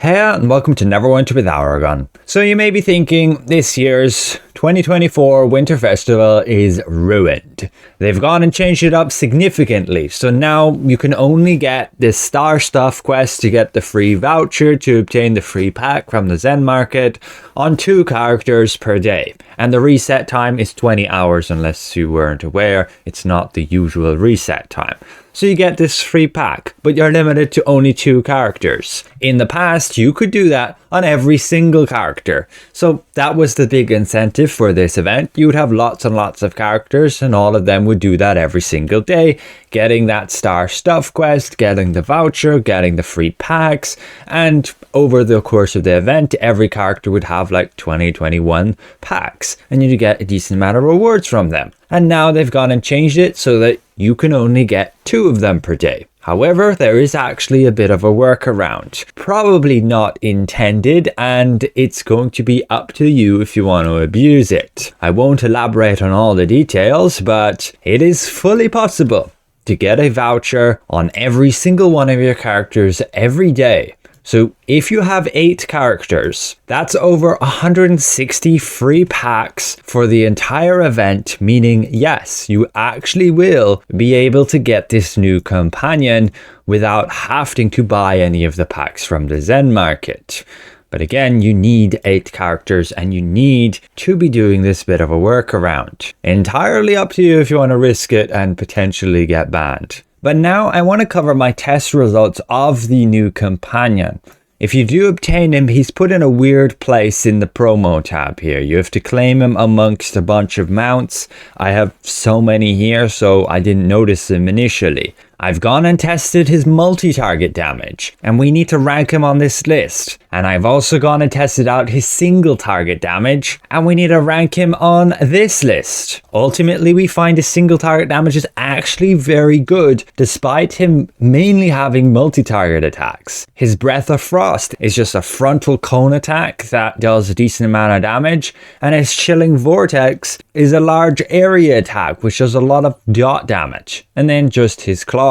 Hey, and welcome to Neverwinter with Aragon. So you may be thinking this year's 2024 Winter Festival is ruined. They've gone and changed it up significantly, so now you can only get this Star Stuff quest to get the free voucher to obtain the free pack from the Zen Market on 2 characters per day. And the reset time is 20 hours unless you weren't aware, it's not the usual reset time. So you get this free pack, but you're limited to only 2 characters. In the past, you could do that on every single character. So that was the big incentive for this event. You would have lots and lots of characters and all of them would do that every single day, getting that Star Stuff quest, getting the voucher, getting the free packs, and over the course of the event, every character would have like 21 packs and you'd get a decent amount of rewards from them. And now they've gone and changed it so that you can only get 2 of them per day. However, there is actually a bit of a workaround. Probably not intended, and it's going to be up to you if you want to abuse it. I won't elaborate on all the details, but it is fully possible to get a voucher on every single one of your characters every day. So if you have 8 characters, that's over 160 free packs for the entire event, meaning yes, you actually will be able to get this new companion without having to buy any of the packs from the Zen Market. But again, you need 8 characters and you need to be doing this bit of a workaround. Entirely up to you if you want to risk it and potentially get banned. But now I want to cover my test results of the new companion. If you do obtain him, he's put in a weird place in the promo tab here. You have to claim him amongst a bunch of mounts. I have so many here, so I didn't notice him initially. I've gone and tested his multi-target damage, and we need to rank him on this list. And I've also gone and tested out his single target damage, and we need to rank him on this list. Ultimately, we find his single target damage is actually very good, despite him mainly having multi-target attacks. His Breath of Frost is just a frontal cone attack that does a decent amount of damage, and his Chilling Vortex is a large area attack, which does a lot of dot damage. And then just his claws.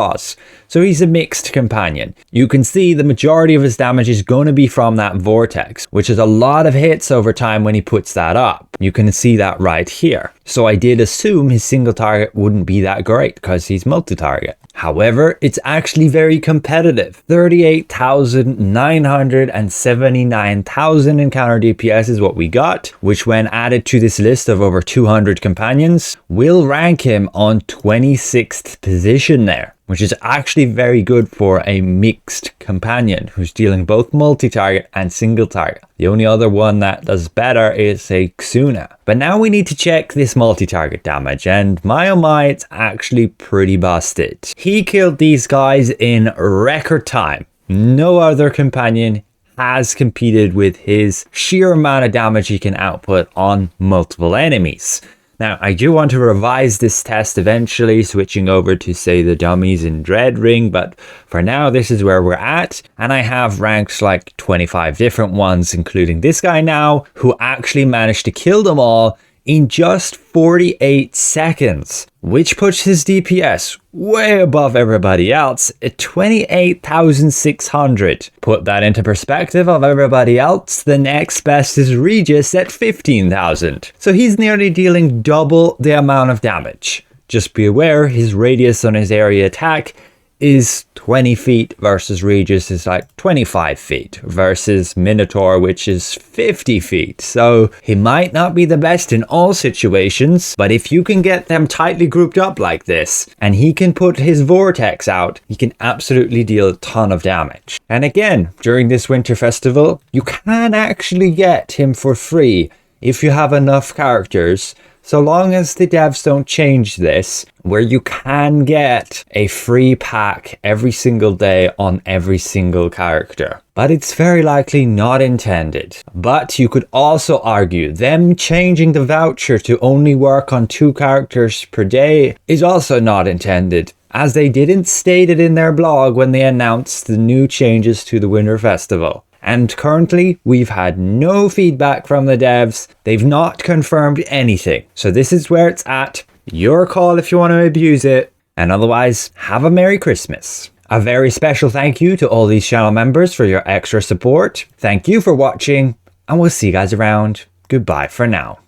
So he's a mixed companion. You can see the majority of his damage is going to be from that vortex, which is a lot of hits over time when he puts that up. You can see that right here. So I did assume his single target wouldn't be that great because he's multi-target. However, it's actually very competitive. 38,979,000 encounter DPS is what we got, which when added to this list of over 200 companions, will rank him on 26th position there, which is actually very good for a mixed companion who's dealing both multi-target and single target. The only other one that does better is a Xuna. But now we need to check this multi-target damage, and my oh my, it's actually pretty busted. He killed these guys in record time. No other companion has competed with his sheer amount of damage he can output on multiple enemies. Now, I do want to revise this test eventually, switching over to, say, the dummies in Dread Ring, but for now, this is where we're at, and I have ranked like 25 different ones, including this guy now, who actually managed to kill them all in just 48 seconds, which puts his DPS way above everybody else at 28,600. Put that into perspective of everybody else, the next best is Regis at 15,000. So he's nearly dealing double the amount of damage. Just be aware, his radius on his area attack is 20 feet versus Regis is like 25 feet versus Minotaur, which is 50 feet. So he might not be the best in all situations, but if you can get them tightly grouped up like this and he can put his vortex out, he can absolutely deal a ton of damage. And again, during this winter festival, you can actually get him for free if you have enough characters. So long as the devs don't change this, where you can get a free pack every single day on every single character. But it's very likely not intended. But you could also argue them changing the voucher to only work on 2 characters per day is also not intended, as they didn't state it in their blog when they announced the new changes to the Winter Festival. And currently, we've had no feedback from the devs. They've not confirmed anything. So this is where it's at. Your call if you want to abuse it. And otherwise, have a Merry Christmas. A very special thank you to all these channel members for your extra support. Thank you for watching, and we'll see you guys around. Goodbye for now.